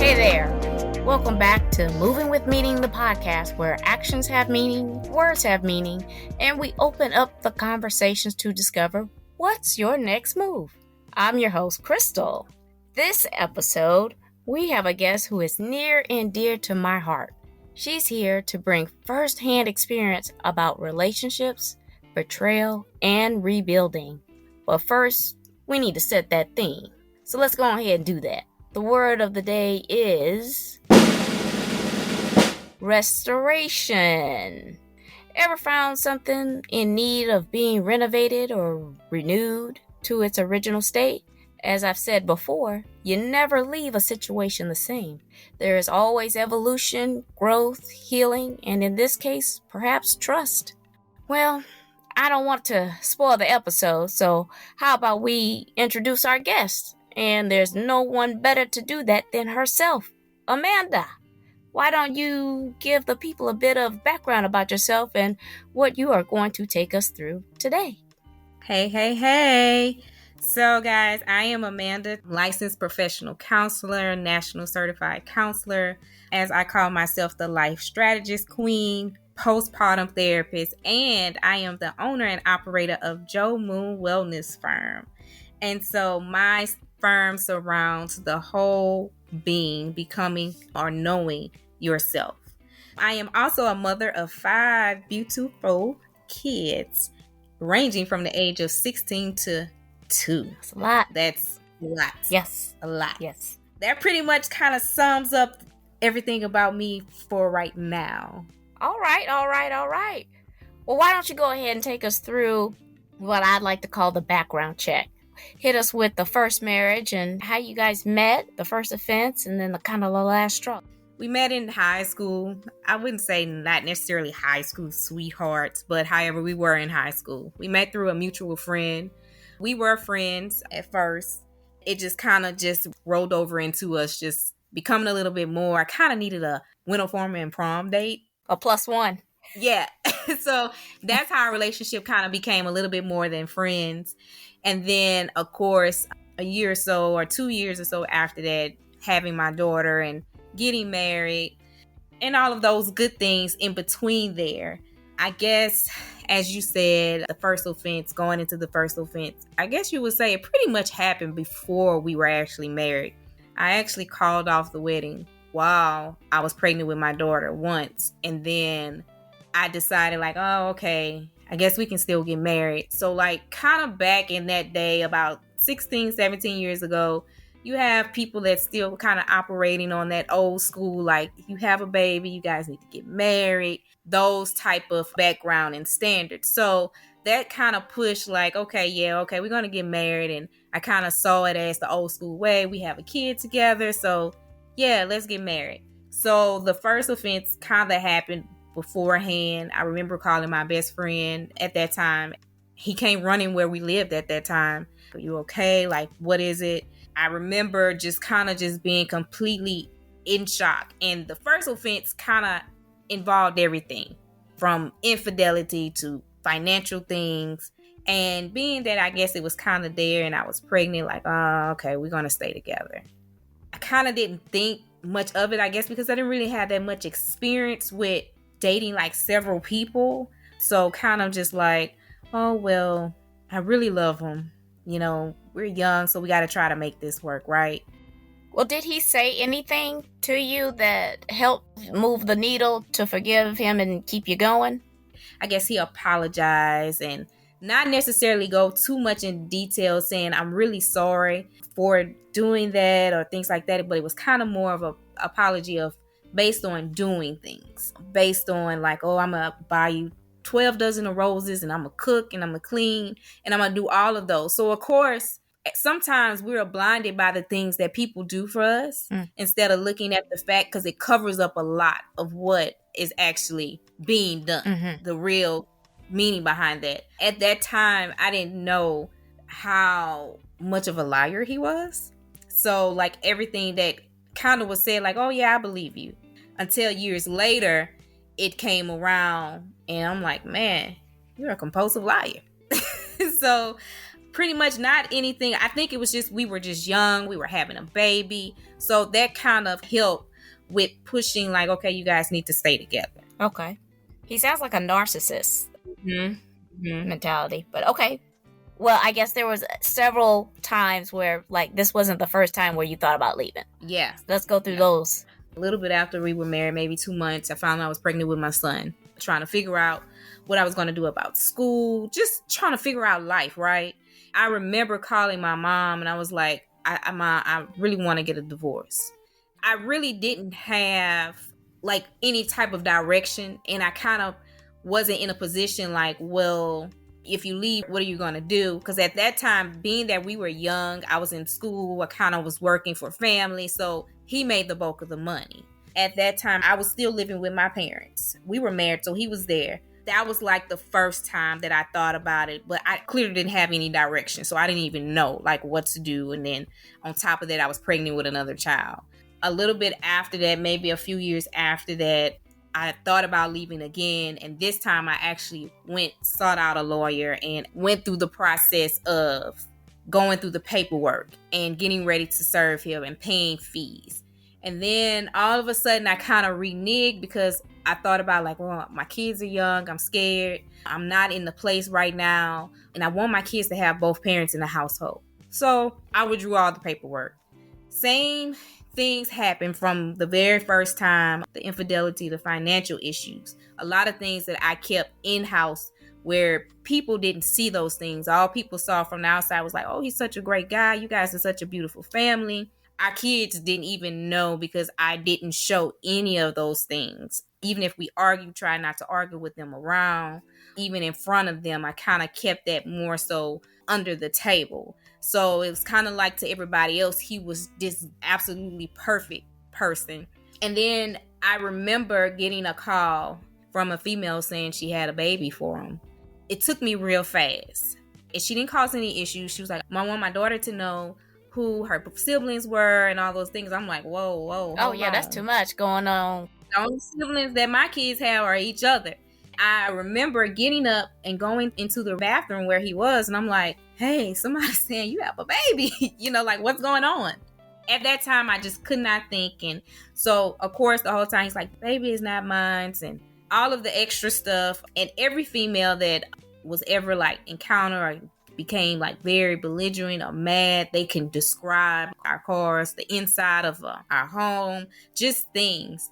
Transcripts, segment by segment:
Hey there. Welcome back to Moving with Meaning, the podcast where actions have meaning, words have meaning, and we open up the conversations to discover what's your next move. I'm your host, Krystal. This episode, we have a guest who is near and dear to my heart. She's here to bring firsthand experience about relationships, betrayal, and rebuilding. But first, we need to set that theme. So let's go ahead and do that. The word of the day is restoration. Ever found something in need of being renovated or renewed to its original state? As I've said before, you never leave a situation the same. There is always evolution, growth, healing, and in this case, perhaps trust. Well, I don't want to spoil the episode, so how about we introduce our guest? And there's no one better to do that than herself, Amanda. Why don't you give the people a bit of background about yourself and what you are going to take us through today? Hey. So guys, I am Amanda, licensed professional counselor, national certified counselor, as I call myself the life strategist queen, postpartum therapist, and I am the owner and operator of Joe Moon Wellness Firm. And so my firm surrounds the whole being, becoming or knowing yourself. I am also a mother of 5 beautiful kids, ranging from the age of 16 to 2. That's a lot. That's a lot. Yes. A lot. Yes. That pretty much kind of sums up everything about me for right now. All right. Well, why don't you go ahead and take us through what I'd like to call the background check. Hit us with the first marriage and how you guys met, the first offense, and then the kind of the last straw. We met in high school. I wouldn't say not necessarily high school sweethearts, but however, we were in high school. We met through a mutual friend. We were friends at first. It just kind of just rolled over into us just becoming a little bit more. I kind of needed a winter form and prom date. A +1. Yeah. So that's how our relationship kind of became a little bit more than friends. And then, of course, a year or so or 2 years or so after that, having my daughter and getting married and all of those good things in between there. I guess, as you said, the first offense, going into the first offense, I guess you would say it pretty much happened before we were actually married. I actually called off the wedding while I was pregnant with my daughter once. And then I decided like, oh, okay, I guess we can still get married. So like kind of back in that day, about 16, 17 years ago, you have people that still kind of operating on that old school, like you have a baby, you guys need to get married, those type of background and standards. So that kind of pushed like, okay, we're going to get married. And I kind of saw it as the old school way. We have a kid together. So yeah, let's get married. So the first offense kind of happened beforehand. I remember calling my best friend at that time. He came running where we lived at that time. Are you okay? Like, what is it? I remember just kind of just being completely in shock. And the first offense kind of involved everything from infidelity to financial things. And being that I guess it was kind of there and I was pregnant, like, oh, okay, we're going to stay together. I kind of didn't think much of it, I guess, because I didn't really have that much experience with dating like several people. So kind of just like, oh, well, I really love him. You know, we're young, so we got to try to make this work, right? Well, did he say anything to you that helped move the needle to forgive him and keep you going? I guess he apologized and not necessarily go too much in detail saying, I'm really sorry for doing that or things like that. But it was kind of more of a apology of based on doing things, based on like, oh, I'm going to buy you 12 dozen of roses and I'm going to cook and I'm going to clean and I'm going to do all of those. So, of course, sometimes we're blinded by the things that people do for us instead of looking at the fact because it covers up a lot of what is actually being done, the real meaning behind that. At that time, I didn't know how much of a liar he was. So like everything that kind of was said like, oh yeah, I believe you. Until years later, it came around and I'm like, man, you're a compulsive liar. So pretty much not anything. I think it was just, we were just young. We were having a baby. So that kind of helped with pushing like, okay, you guys need to stay together. Okay. He sounds like a narcissist mentality, but okay. Well, I guess there was several times where like this wasn't the first time where you thought about leaving. Yeah. Let's go through those. A little bit after we were married, maybe 2 months, I found out I was pregnant with my son, trying to figure out what I was going to do about school, just trying to figure out life, right? I remember calling my mom and I was like, I really want to get a divorce. I really didn't have like any type of direction, and I kind of wasn't in a position like, well, if you leave, what are you going to do? Because at that time, being that we were young, I was in school, I kind of was working for family, so he made the bulk of the money. At that time, I was still living with my parents. We were married, so he was there. That was like the first time that I thought about it, but I clearly didn't have any direction, so I didn't even know like what to do. And then on top of that, I was pregnant with another child. A little bit after that, maybe a few years after that, I thought about leaving again. And this time I actually sought out a lawyer and went through the process of going through the paperwork and getting ready to serve him and paying fees. And then all of a sudden I kind of reneged because I thought about like, well, my kids are young. I'm scared. I'm not in the place right now. And I want my kids to have both parents in the household. So I withdrew all the paperwork. Same things happened from the very first time, the infidelity, the financial issues, a lot of things that I kept in-house where people didn't see those things. All people saw from the outside was like, oh, he's such a great guy. You guys are such a beautiful family. Our kids didn't even know because I didn't show any of those things. Even if we argue, try not to argue with them around, even in front of them, I kind of kept that more so under the table. So it was kind of like to everybody else, he was this absolutely perfect person. And then I remember getting a call from a female saying she had a baby for him. It took me real fast. And she didn't cause any issues. She was like, I want my daughter to know who her siblings were and all those things. I'm like, whoa. Oh, yeah, that's too much going on. The only siblings that my kids have are each other. I remember getting up and going into the bathroom where he was, and I'm like, hey, somebody's saying you have a baby. Like, what's going on? At that time, I just could not think. And so, of course, the whole time he's like, baby is not mine, and all of the extra stuff. And every female that was ever like encountered or became like very belligerent or mad, they can describe our cars, the inside of our home, just things.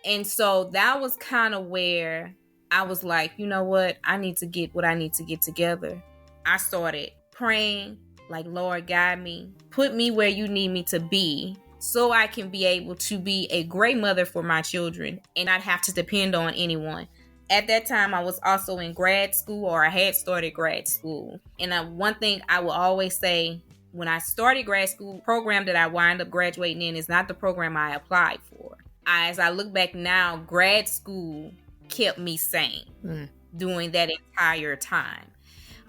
And so that was kind of where I was like, you know what? I need to get what I need to get together. I started praying, like, Lord, guide me. Put me where you need me to be so I can be able to be a great mother for my children and not have to depend on anyone. At that time, I was also in grad school, or I had started grad school. And one thing I will always say, when I started grad school, the program that I wind up graduating in is not the program I applied for. As I look back now, grad school kept me sane during that entire time.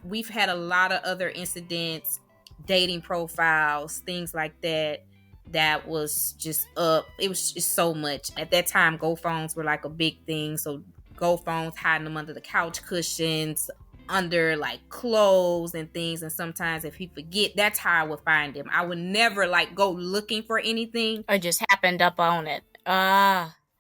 We've had a lot of other incidents, dating profiles, things like that was just up. It was just so much. At that time, Go phones were like a big thing. So Go phones, hiding them under the couch cushions, under like clothes and things. And sometimes if he forget, that's how I would find him. I would never like go looking for anything. Or just happened up on it.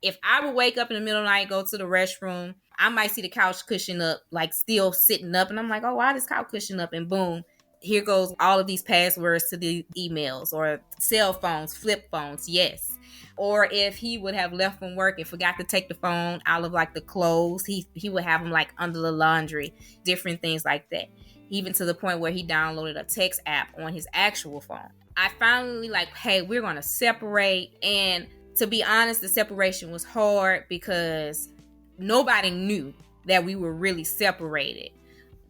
If I would wake up in the middle of the night, go to the restroom, I might see the couch cushion up, like still sitting up. And I'm like, oh, why this couch cushion up? And boom, here goes all of these passwords to the emails or cell phones, flip phones. Yes. Or if he would have left from work and forgot to take the phone out of like the clothes, he would have them like under the laundry, different things like that. Even to the point where he downloaded a text app on his actual phone. I finally like, hey, we're going to separate. And to be honest, the separation was hard because nobody knew that we were really separated.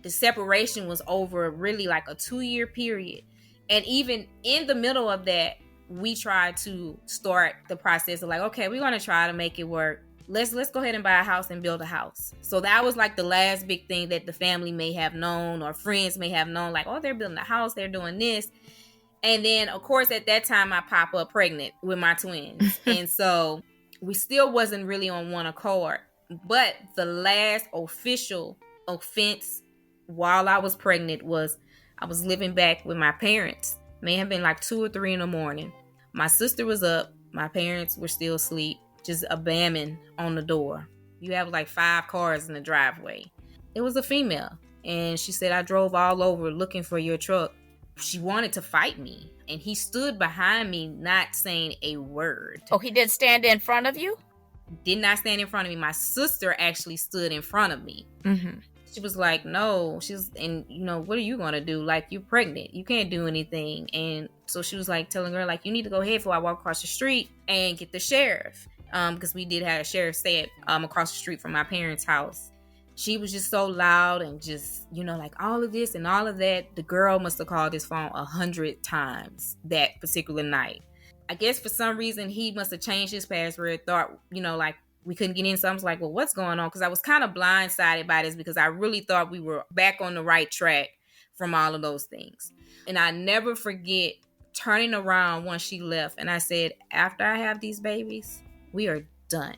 The separation was over really like a 2-year period. And even in the middle of that, we tried to start the process of like, okay, we're going to try to make it work. Let's go ahead and buy a house and build a house. So that was like the last big thing that the family may have known or friends may have known, like, oh, they're building a house, they're doing this. And then, of course, at that time, I pop up pregnant with my twins. And so we still wasn't really on one accord. But the last official offense while I was pregnant was I was living back with my parents. May have been like 2 or 3 in the morning. My sister was up. My parents were still asleep, just a bamming on the door. You have like 5 cars in the driveway. It was a female. And she said, I drove all over looking for your truck. She wanted to fight me. And he stood behind me, not saying a word. Oh, he did stand in front of you? Did not stand in front of me. My sister actually stood in front of me. Mm-hmm. She was like, no, and what are you going to do? Like, you're pregnant. You can't do anything. And so she was like telling her, like, you need to go ahead before I walk across the street and get the sheriff. Because we did have a sheriff stay across the street from my parents' house. She was just so loud and just, like all of this and all of that. The girl must have called his phone 100 times that particular night. I guess for some reason he must have changed his password, thought, like, we couldn't get in. So I was like, well, what's going on? Because I was kind of blindsided by this because I really thought we were back on the right track from all of those things. And I never forget turning around once she left. And I said, after I have these babies, we are done.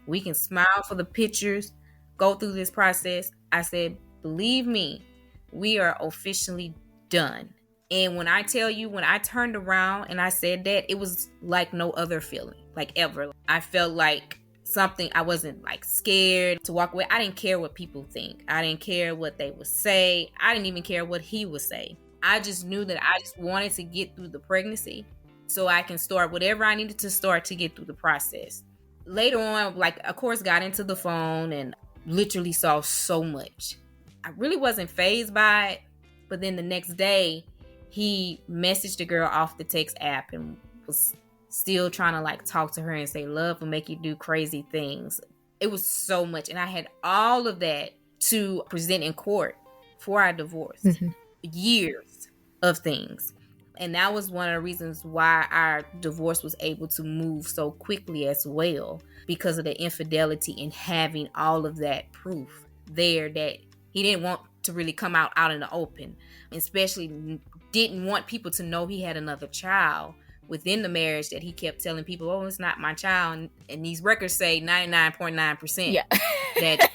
We can smile for the pictures, go through this process. I said, believe me, we are officially done. And when I tell you, when I turned around and I said that, it was like no other feeling, like ever. I felt like something. I wasn't like scared to walk away. I didn't care what people think. I didn't care what they would say. I didn't even care what he would say. I just knew that I just wanted to get through the pregnancy so I can start whatever I needed to start to get through the process. Later on, like, of course, got into the phone and literally saw so much. I really wasn't fazed by it. But then the next day, he messaged the girl off the text app and was still trying to like talk to her and say love will make you do crazy things. It was so much. And I had all of that to present in court for our divorce. Mm-hmm. Years of things. And that was one of the reasons why our divorce was able to move so quickly as well, because of the infidelity and having all of that proof there that he didn't want to really come out in the open, especially didn't want people to know he had another child within the marriage that he kept telling people, oh, it's not my child. And these records say 99.9% that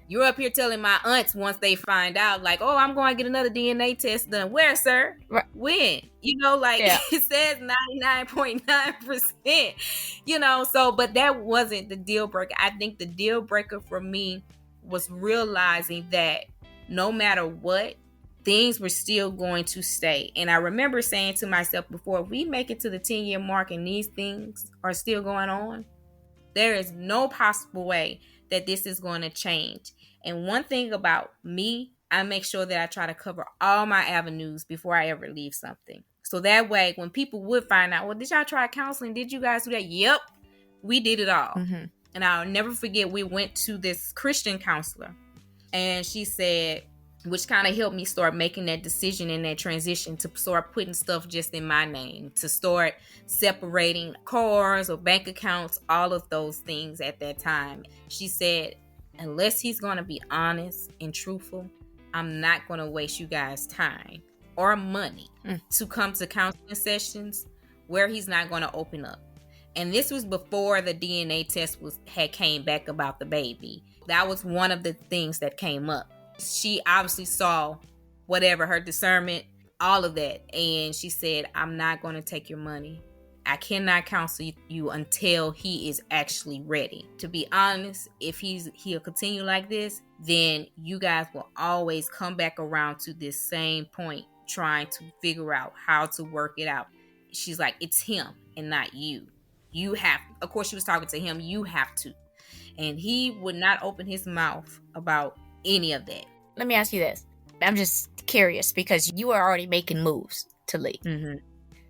you're up here telling my aunts once they find out, like, oh, I'm going to get another DNA test done. Where, sir? Right. When? It says 99.9%, so, but that wasn't the deal breaker. I think the deal breaker for me was realizing that no matter what, things were still going to stay. And I remember saying to myself before, if we make it to the 10-year mark and these things are still going on, there is no possible way that this is going to change. And one thing about me, I make sure that I try to cover all my avenues before I ever leave something. So that way, when people would find out, well, did y'all try counseling? Did you guys do that? Yep, we did it all. Mm-hmm. And I'll never forget, we went to this Christian counselor. And she said, which kind of helped me start making that decision and that transition to start putting stuff just in my name, to start separating cars or bank accounts, all of those things at that time. She said, unless he's going to be honest and truthful, I'm not going to waste you guys' time or money to come to counseling sessions where he's not going to open up. And this was before the DNA test had came back about the baby. That was one of the things that came up. She obviously saw whatever, her discernment, all of that. And she said, I'm not going to take your money. I cannot counsel you until he is actually ready. To be honest, if he'll continue like this, then you guys will always come back around to this same point, trying to figure out how to work it out. She's like, it's him and not you. You have, of course, she was talking to him, you have to. And he would not open his mouth about any of that. Let me ask you this. I'm just curious because you were already making moves to leave. Mm-hmm.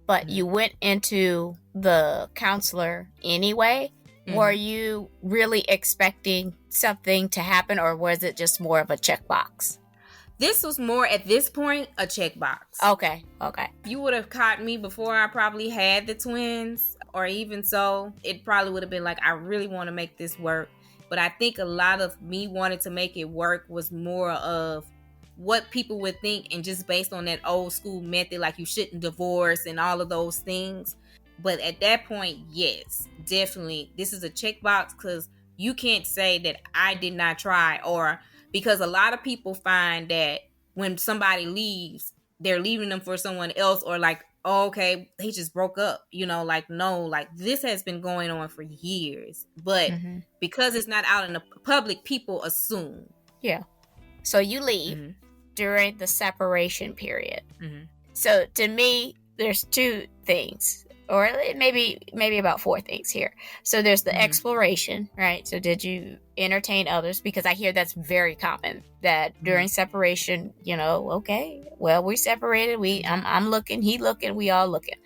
But you went into the counselor anyway. Mm-hmm. Were you really expecting something to happen, or was it just more of a checkbox? This was more, at this point, a checkbox. Okay. You would have caught me before I probably had the twins, or even so, it probably would have been like, I really want to make this work. But I think a lot of me wanting to make it work was more of what people would think, and just based on that old school method, like you shouldn't divorce and all of those things. But at that point, yes, definitely, this is a checkbox, because you can't say that I did not try, or because a lot of people find that when somebody leaves, they're leaving them for someone else, or like, oh, okay, they just broke up, like, no, like this has been going on for years, but because it's not out in the public, people assume. Yeah. So you leave during the separation period. So to me, there's two things, or maybe about four things here. So there's the exploration, right? So did you entertain others? Because I hear that's very common, that during separation, okay, well, we separated. I'm looking, he looking, we all looking.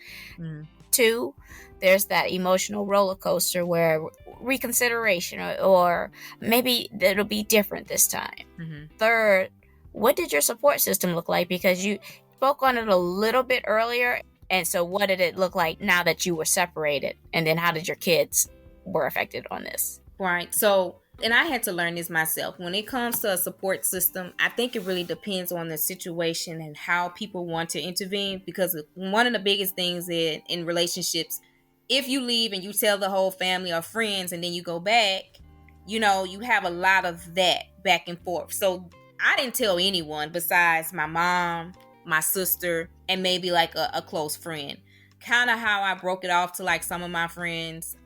Two, there's that emotional roller coaster where reconsideration, or maybe it'll be different this time. Third, what did your support system look like? Because you spoke on it a little bit earlier. And so what did it look like now that you were separated? And then how did your kids were affected on this? Right. So, and I had to learn this myself. When it comes to a support system, I think it really depends on the situation and how people want to intervene. Because one of the biggest things in relationships, if you leave and you tell the whole family or friends and then you go back, you have a lot of that back and forth. So I didn't tell anyone besides my mom, my sister, and maybe like a close friend. Kind of how I broke it off to like some of my friends.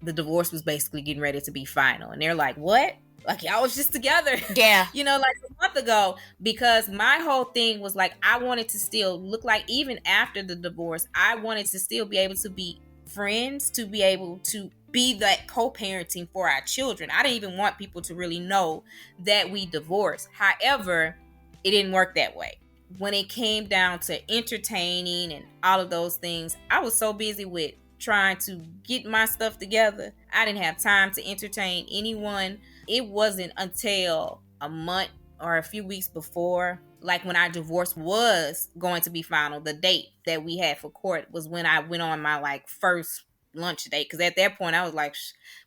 The divorce was basically getting ready to be final. And they're like, what? Like, y'all was just together. Yeah. Like a month ago. Because my whole thing was like, I wanted to still look like, even after the divorce, I wanted to still be able to be friends, to be able to be that co-parenting for our children. I didn't even want people to really know that we divorced. However, it didn't work that way. When it came down to entertaining and all of those things, I was so busy with trying to get my stuff together. I didn't have time to entertain anyone. It wasn't until a month or a few weeks before, like when our divorce was going to be final, the date that we had for court was when I went on my like first lunch date. Because at that point I was like,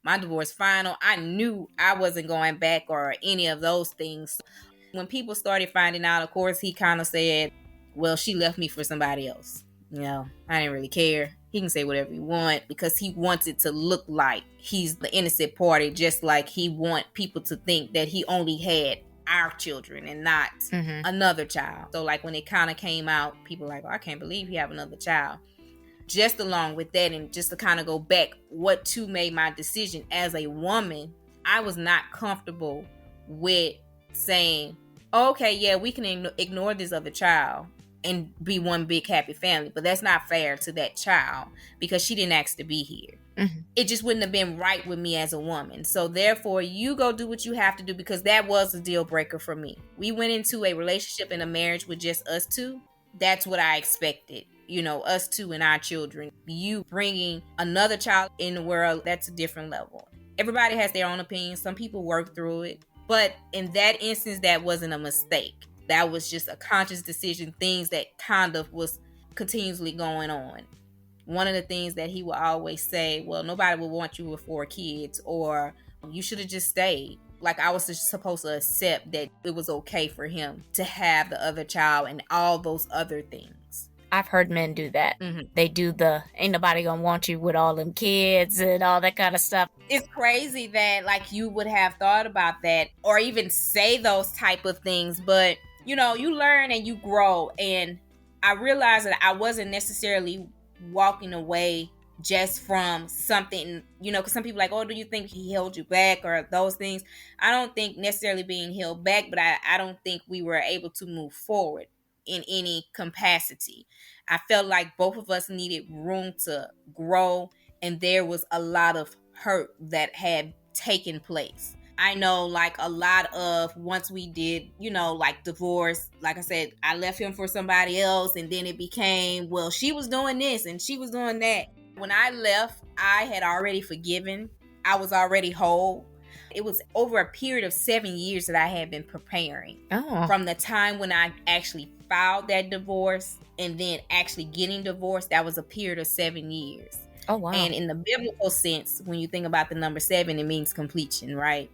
my divorce final. I knew I wasn't going back or any of those things. When people started finding out, of course, he kind of said, well, she left me for somebody else. I didn't really care. He can say whatever he want, because he wants it to look like he's the innocent party, just like he want people to think that he only had our children and not another child. So like when it kind of came out, people were like, oh, I can't believe he have another child. Just along with that, and just to kind of go back, what too made my decision as a woman, I was not comfortable with saying, okay, yeah, we can ignore this other child and be one big happy family, but that's not fair to that child because she didn't ask to be here. It just wouldn't have been right with me as a woman. So therefore, you go do what you have to do, because that was a deal breaker for me. We went into a relationship and a marriage with just us two. That's what I expected. Us two and our children. You bringing another child in the world, that's a different level. Everybody has their own opinion. Some people work through it. But in that instance, that wasn't a mistake. That was just a conscious decision, things that kind of was continuously going on. One of the things that he would always say, well, nobody will want you with 4 kids, or you should have just stayed. Like I was just supposed to accept that it was okay for him to have the other child and all those other things. I've heard men do that. They do ain't nobody gonna want you with all them kids and all that kind of stuff. It's crazy that like you would have thought about that or even say those type of things, but you learn and you grow. And I realized that I wasn't necessarily walking away just from something, because some people like, oh, do you think he held you back or those things? I don't think necessarily being held back, but I don't think we were able to move forward in any capacity. I felt like both of us needed room to grow, and there was a lot of hurt that had taken place. I know like a lot of, once we did, like divorce, like I said, I left him for somebody else, and then it became, well, she was doing this and she was doing that. When I left, I had already forgiven. I was already whole. It was over a period of 7 years that I had been preparing. From the time when I actually filed that divorce and then actually getting divorced, that was a period of 7 years. Oh, wow. And in the biblical sense, when you think about the number 7, it means completion, right?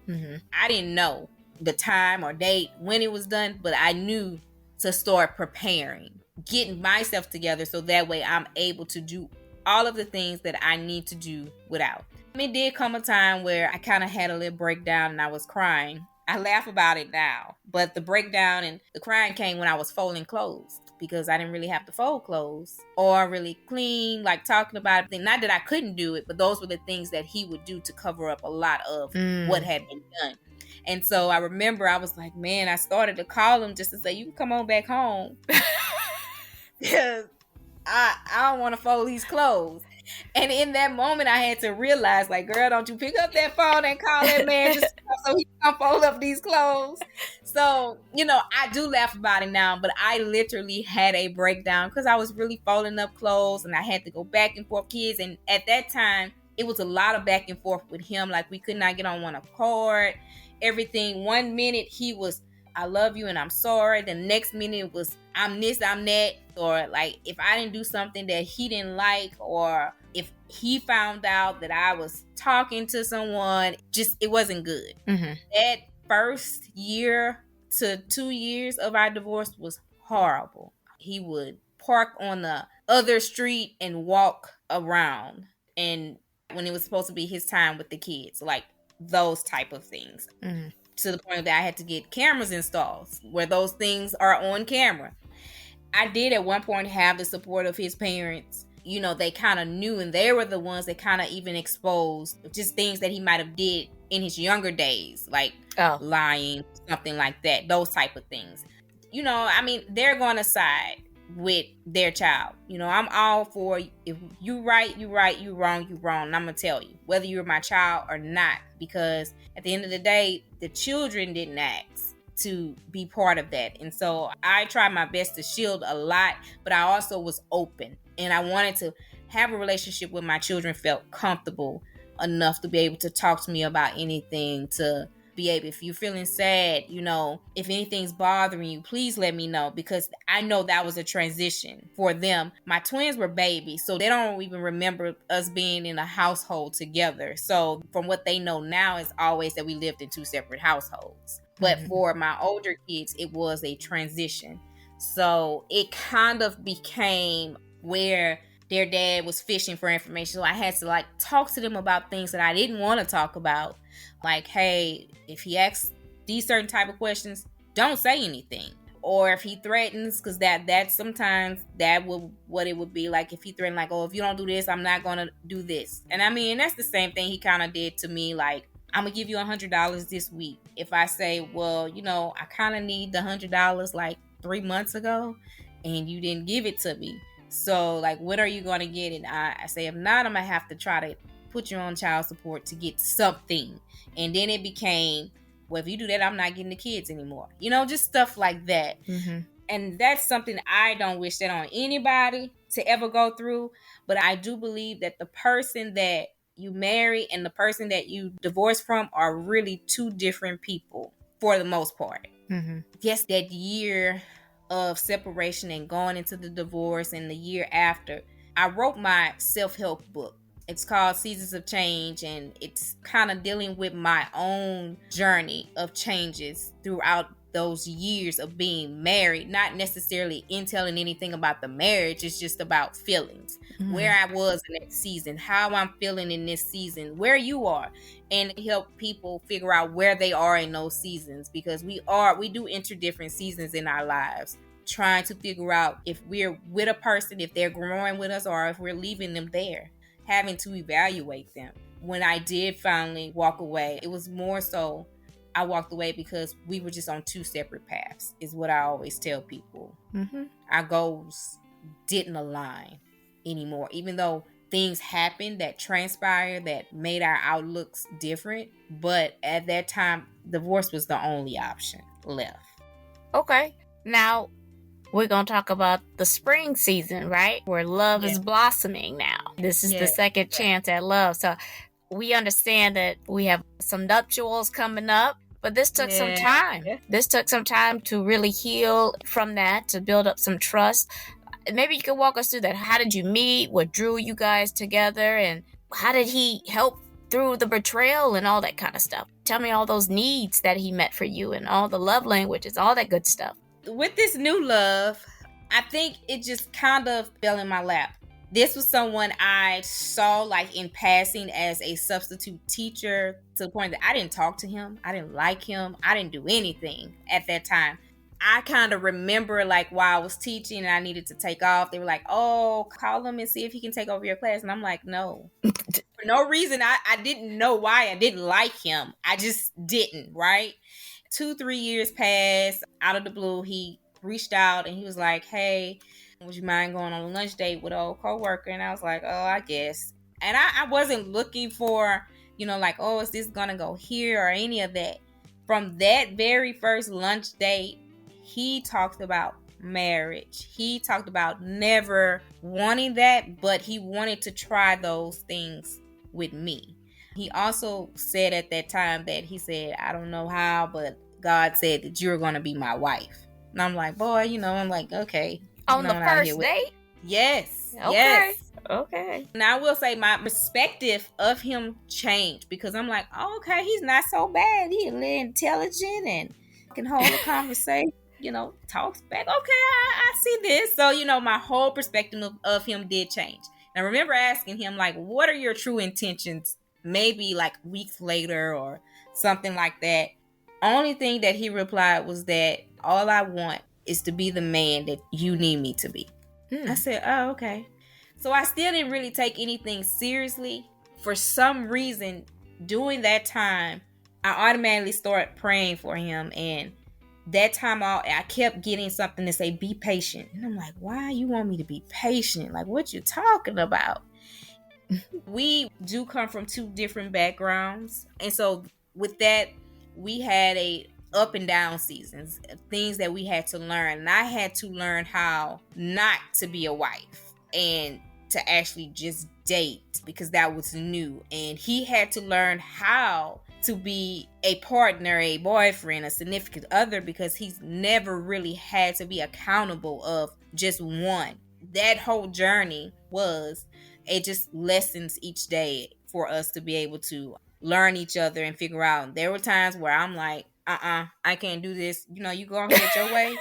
I didn't know the time or date when it was done, but I knew to start preparing, getting myself together so that way I'm able to do all of the things that I need to do without. It did come a time where I kind of had a little breakdown and I was crying. I laugh about it now, but the breakdown and the crying came when I was folding clothes. because I didn't really have to fold clothes or really clean, like talking about it. Not that I couldn't do it, but those were the things that he would do to cover up a lot of what had been done. And so I remember I was like, man, I started to call him just to say, you can come on back home. Because I don't want to fold these clothes. And in that moment, I had to realize, like, girl, don't you pick up that phone and call that man just so he can fold up these clothes. So, I do laugh about it now, but I literally had a breakdown because I was really folding up clothes and I had to go back and forth kids. And at that time, it was a lot of back and forth with him. Like, we could not get on one accord. Everything. 1 minute he was, I love you and I'm sorry. The next minute it was, I'm this, I'm that. Or like if I didn't do something that he didn't like, or if he found out that I was talking to someone, just it wasn't good. Mm-hmm. That first year to 2 years of our divorce was horrible. He would park on the other street and walk around. And when it was supposed to be his time with the kids, like those type of things. Mm-hmm. To the point that I had to get cameras installed where those things are on camera. I did at one point have the support of his parents. They kind of knew, and they were the ones that kind of even exposed just things that he might have did in his younger days, like lying, something like that, those type of things. They're going to side with their child. I'm all for, if you right, you right, you wrong, you wrong. And I'm going to tell you, whether you're my child or not, because at the end of the day, the children didn't ask to be part of that. And so I tried my best to shield a lot, but I also was open. And I wanted to have a relationship where my children felt comfortable enough to be able to talk to me about anything, to be able, if you're feeling sad, if anything's bothering you, please let me know, because I know that was a transition for them. My twins were babies, so they don't even remember us being in a household together. So from what they know now is always that we lived in two separate households. But for my older kids, it was a transition. So it kind of became where their dad was fishing for information. So I had to talk to them about things that I didn't want to talk about. Like, hey, if he asks these certain type of questions, don't say anything. Or if he threatens, because that sometimes that will what it would be like if he threatened, like, oh, if you don't do this, I'm not gonna do this. And that's the same thing he kind of did to me. Like, I'm gonna give you $100 this week. If I say, well, I kind of need the $100 like 3 months ago, and you didn't give it to me. So like, when are you gonna get it? I say, if not, I'm gonna have to try to put you on child support to get something. And then it became, well, if you do that, I'm not getting the kids anymore. Just stuff like that. Mm-hmm. And that's something I don't wish that on anybody to ever go through. But I do believe that the person that you marry and the person that you divorce from are really two different people for the most part. Mm-hmm. Yes, that year of separation and going into the divorce and the year after, I wrote my self-help book. It's called Seasons of Change, and it's kind of dealing with my own journey of changes throughout those years of being married, not necessarily entailing anything about the marriage. It's just about feelings, where I was in that season, how I'm feeling in this season, where you are, and help people figure out where they are in those seasons, because we do enter different seasons in our lives, trying to figure out if we're with a person, if they're growing with us, or if we're leaving them there, having to evaluate them. When I did finally walk away, it was more so I walked away because we were just on two separate paths, is what I always tell people. Mm-hmm. Our goals didn't align anymore, even though things happened that transpired that made our outlooks different. But at that time, divorce was the only option left. Okay. Now, we're going to talk about the spring season, right? Where love is blossoming now. This is the second chance at love. So we understand that we have some nuptials coming up, but this took some time. This took some time to really heal from that, to build up some trust. Maybe you could walk us through that. How did you meet? What drew you guys together? And how did he help through the betrayal and all that kind of stuff? Tell me all those needs that he met for you and all the love languages, all that good stuff. With this new love, I think it just kind of fell in my lap. This was someone I saw like in passing as a substitute teacher, to the point that I didn't talk to him. I didn't like him. I didn't do anything at that time. I kind of remember, like, while I was teaching and I needed to take off, they were like, oh, call him and see if he can take over your class. And I'm like, no. For no reason. I didn't know why I didn't like him. I just didn't, right? 2-3 years passed. Out of the blue, he reached out and he was like, hey, would you mind going on a lunch date with an old coworker? And I was like, oh, I guess. And I wasn't looking for, like, oh, is this going to go here or any of that. From that very first lunch date, he talked about marriage. He talked about never wanting that, but he wanted to try those things with me. He also said at that time that he said, I don't know how, but God said that you're going to be my wife. And I'm like, boy, I'm like, okay. On the first date? Yes. Okay. Yes. Okay. Now I will say my perspective of him changed, because I'm like, oh, okay, he's not so bad. He's a little intelligent and can hold a conversation, talks back. Okay, I see this. So, my whole perspective of him did change. And I remember asking him, like, what are your true intentions? Maybe like weeks later or something like that. Only thing that he replied was that all I want is to be the man that you need me to be. I said, oh, okay. So I still didn't really take anything seriously. For some reason, during that time, I automatically started praying for him. And that time I kept getting something to say, be patient. And I'm like, why you want me to be patient? Like, what you talking about? We do come from two different backgrounds. And so with that, we had a up and down seasons, things that we had to learn. And I had to learn how not to be a wife and to actually just date, because that was new. And he had to learn how to be a partner, a boyfriend, a significant other, because he's never really had to be accountable of just one. That whole journey it just lessons each day for us to be able to learn each other and figure out. There were times where I'm like, I can't do this. You go ahead your way.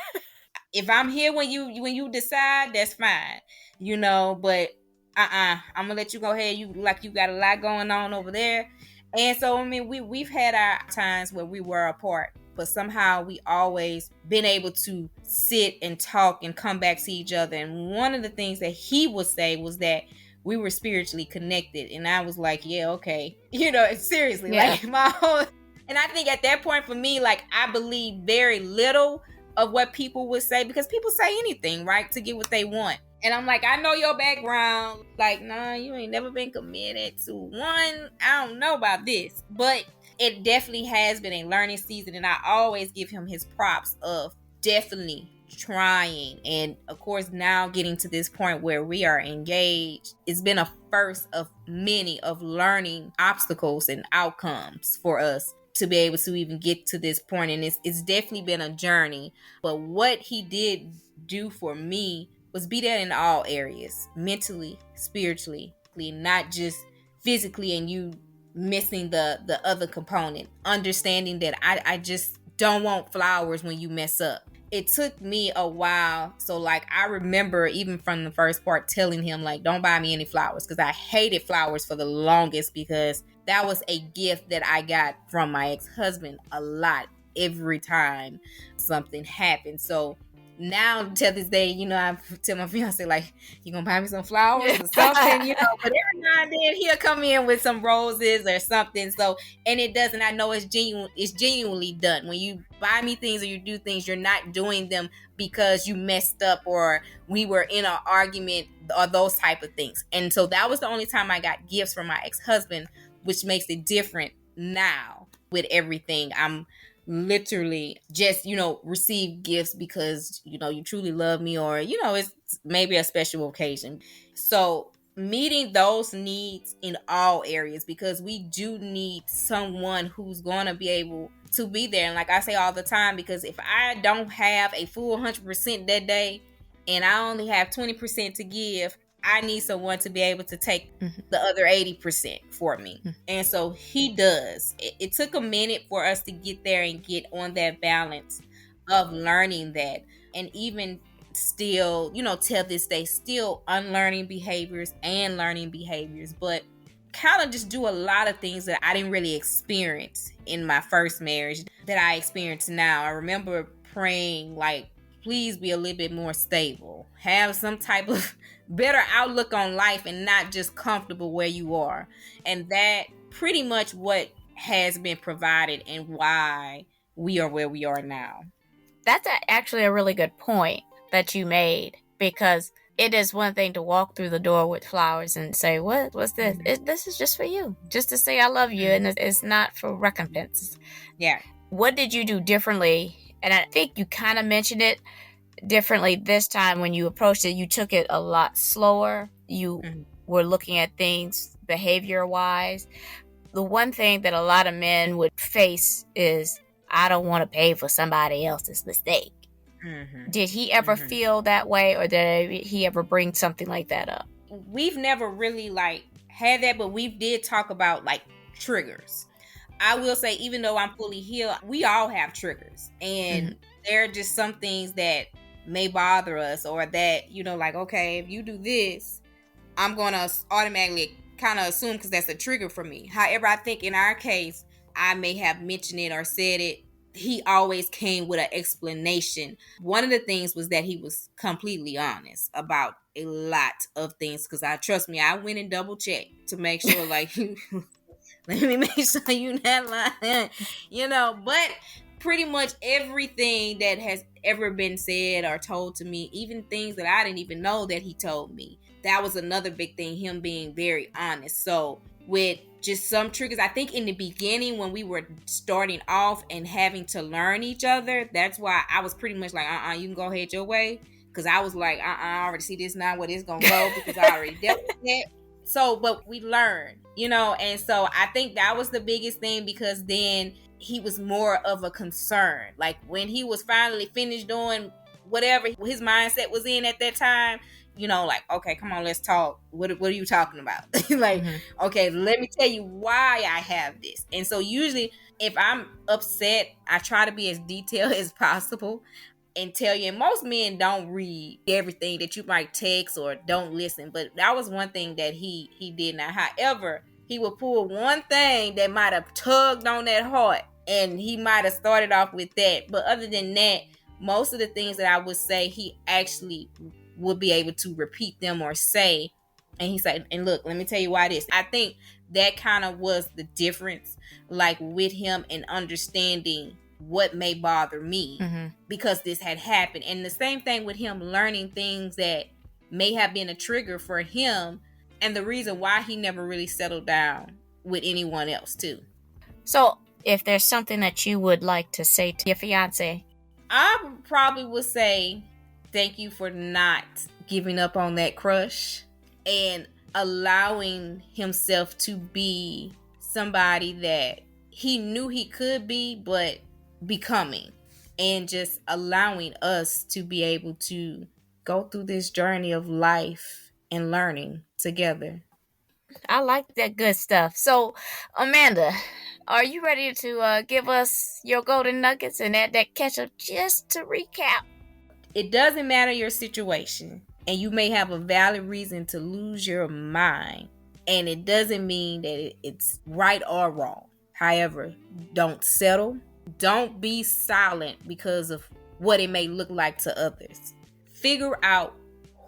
If I'm here when you decide, that's fine. But I'm gonna let you go ahead. You got a lot going on over there. And so, I mean, we've had our times where we were apart, but somehow we always been able to sit and talk and come back to each other. And one of the things that he would say was that we were spiritually connected. And I was like, yeah, okay. Seriously, yeah. Like and I think at that point for me, like, I believe very little of what people would say, because people say anything, right, to get what they want. And I'm like, I know your background. Like, nah, you ain't never been committed to one. I don't know about this. But it definitely has been a learning season. And I always give him his props of definitely trying. And of course, now getting to this point where we are engaged, it's been a first of many of learning obstacles and outcomes for us to be able to even get to this point. And it's definitely been a journey. But what he did do for me was be there in all areas, mentally, spiritually, not just physically, and you missing the other component, understanding that I just don't want flowers when you mess up. It took me a while. So like, I remember even from the first part telling him, like, don't buy me any flowers, because I hated flowers for the longest, because that was a gift that I got from my ex-husband a lot every time something happened. So now to this day, I tell my fiance, like, you gonna buy me some flowers or something, but every now and then he'll come in with some roses or something. So, and it doesn't, I know it's genuinely done. When you buy me things or you do things, you're not doing them because you messed up or we were in an argument or those type of things. And so that was the only time I got gifts from my ex-husband, which makes it different now with everything. I'm literally just, receive gifts because, you truly love me, or, it's maybe a special occasion. So meeting those needs in all areas, because we do need someone who's going to be able to be there. And like I say all the time, because if I don't have a full 100% that day and I only have 20% to give, I need someone to be able to take the other 80% for me. And so he does. It took a minute for us to get there and get on that balance of learning that. And even still, till this day, still unlearning behaviors and learning behaviors. But kind of just do a lot of things that I didn't really experience in my first marriage that I experience now. I remember praying, like, please be a little bit more stable. Have some type of better outlook on life and not just comfortable where you are. And that pretty much what has been provided and why we are where we are now. That's actually a really good point that you made, because it is one thing to walk through the door with flowers and say, what's this? This is just for you, just to say I love you, and it's not for recompense. Yeah. What did you do differently? And I think you kind of mentioned it differently this time when you approached it. You took it a lot slower. You were looking at things behavior-wise. The one thing that a lot of men would face is, I don't want to pay for somebody else's mistake. Did he ever feel that way, or did he ever bring something like that up? We've never really had that, but we did talk about triggers. I will say, even though I'm fully healed, we all have triggers, and there are just some things that may bother us, or that, okay, if you do this, I'm going to automatically kind of assume because that's a trigger for me. However, I think in our case, I may have mentioned it or said it. He always came with an explanation. One of the things was that he was completely honest about a lot of things, because trust me, I went and double checked to make sure, let me make sure you're not lying, but pretty much everything that has ever been said or told to me, even things that I didn't even know that he told me, that was another big thing, him being very honest. So with just some triggers, I think in the beginning when we were starting off and having to learn each other, that's why I was pretty much like, you can go ahead your way, because I was like, I already see this now where this gonna go, because I already dealt with it. So, but we learned, and so I think that was the biggest thing, because then he was more of a concern. Like when he was finally finished doing whatever his mindset was in at that time, okay, come on, let's talk. What are you talking about? Okay, let me tell you why I have this. And so usually if I'm upset, I try to be as detailed as possible and tell you. And most men don't read everything that you might text or don't listen. But that was one thing that he did not. However, he would pull one thing that might have tugged on that heart, and he might have started off with that. But other than that, most of the things that I would say, he actually would be able to repeat them or say. And he said, and look, let me tell you why this. I think that kind of was the difference, with him and understanding what may bother me because this had happened. And the same thing with him learning things that may have been a trigger for him, and the reason why he never really settled down with anyone else too. So if there's something that you would like to say to your fiance, I probably would say thank you for not giving up on that crush and allowing himself to be somebody that he knew he could be, but becoming, and just allowing us to be able to go through this journey of life and learning together. I like that good stuff. So, Amanda, are you ready to give us your golden nuggets and add that ketchup just to recap? It doesn't matter your situation, and you may have a valid reason to lose your mind, and it doesn't mean that it's right or wrong. However, don't settle. Don't be silent because of what it may look like to others. Figure out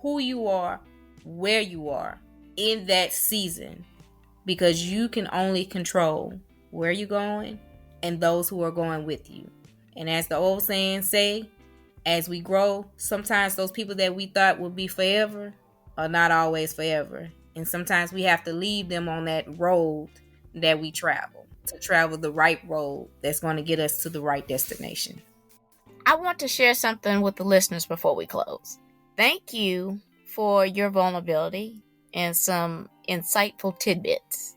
who you are, where you are in that season, because you can only control where you're going and those who are going with you. And as the old saying say, as we grow, sometimes those people that we thought would be forever are not always forever. And sometimes we have to leave them on that road that we travel, to travel the right road that's going to get us to the right destination. I want to share something with the listeners before we close. Thank you for your vulnerability and some insightful tidbits.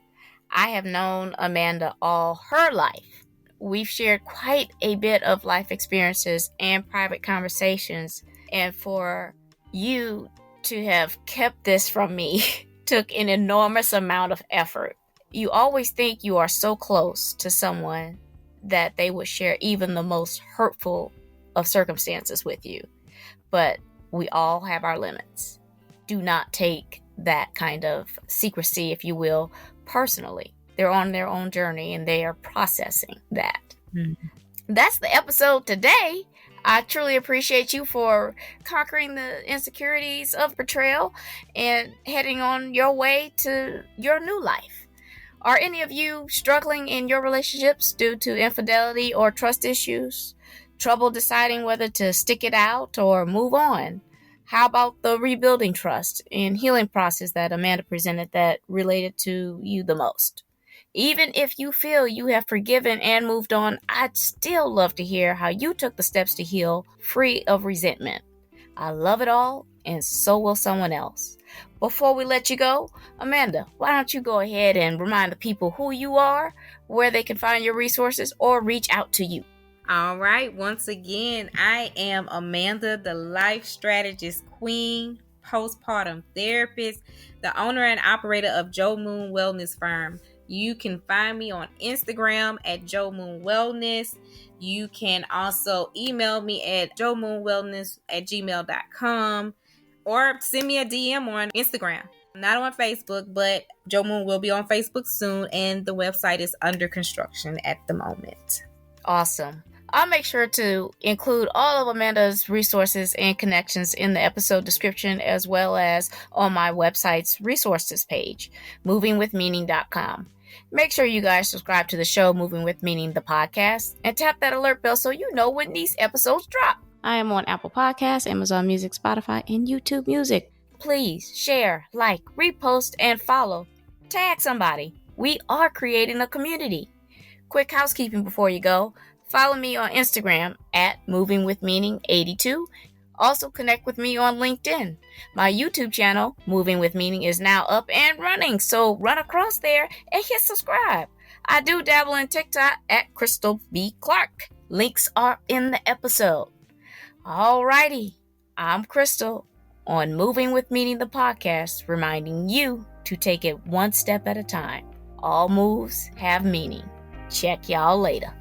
I have known Amanda all her life. We've shared quite a bit of life experiences and private conversations, and for you to have kept this from me took an enormous amount of effort. You always think you are so close to someone that they would share even the most hurtful of circumstances with you. But we all have our limits. Do not take that kind of secrecy, if you will, personally. They're on their own journey and they are processing that. Mm-hmm. That's the episode today. I truly appreciate you for conquering the insecurities of betrayal and heading on your way to your new life. Are any of you struggling in your relationships due to infidelity or trust issues? Trouble deciding whether to stick it out or move on? How about the rebuilding trust and healing process that Amanda presented that related to you the most? Even if you feel you have forgiven and moved on, I'd still love to hear how you took the steps to heal free of resentment. I love it all, and so will someone else. Before we let you go, Amanda, why don't you go ahead and remind the people who you are, where they can find your resources, or reach out to you? All right. Once again, I am Amanda, the life strategist queen, postpartum therapist, the owner and operator of Joe Moon Wellness Firm. You can find me on Instagram at Joe Moon Wellness. You can also email me at joemoonwellness@gmail.com or send me a DM on Instagram. I'm not on Facebook, but Joe Moon will be on Facebook soon, and the website is under construction at the moment. Awesome. I'll make sure to include all of Amanda's resources and connections in the episode description, as well as on my website's resources page, movingwithmeaning.com. Make sure you guys subscribe to the show, Moving With Meaning, the podcast, and tap that alert bell so you know when these episodes drop. I am on Apple Podcasts, Amazon Music, Spotify, and YouTube Music. Please share, like, repost, and follow. Tag somebody. We are creating a community. Quick housekeeping before you go. Follow me on Instagram at movingwithmeaning82. Also connect with me on LinkedIn. My YouTube channel, Moving With Meaning, is now up and running, so run across there and hit subscribe. I do dabble in TikTok at Krystal B. Clark. Links are in the episode. Alrighty, I'm Krystal on Moving With Meaning, the podcast, reminding you to take it one step at a time. All moves have meaning. Check y'all later.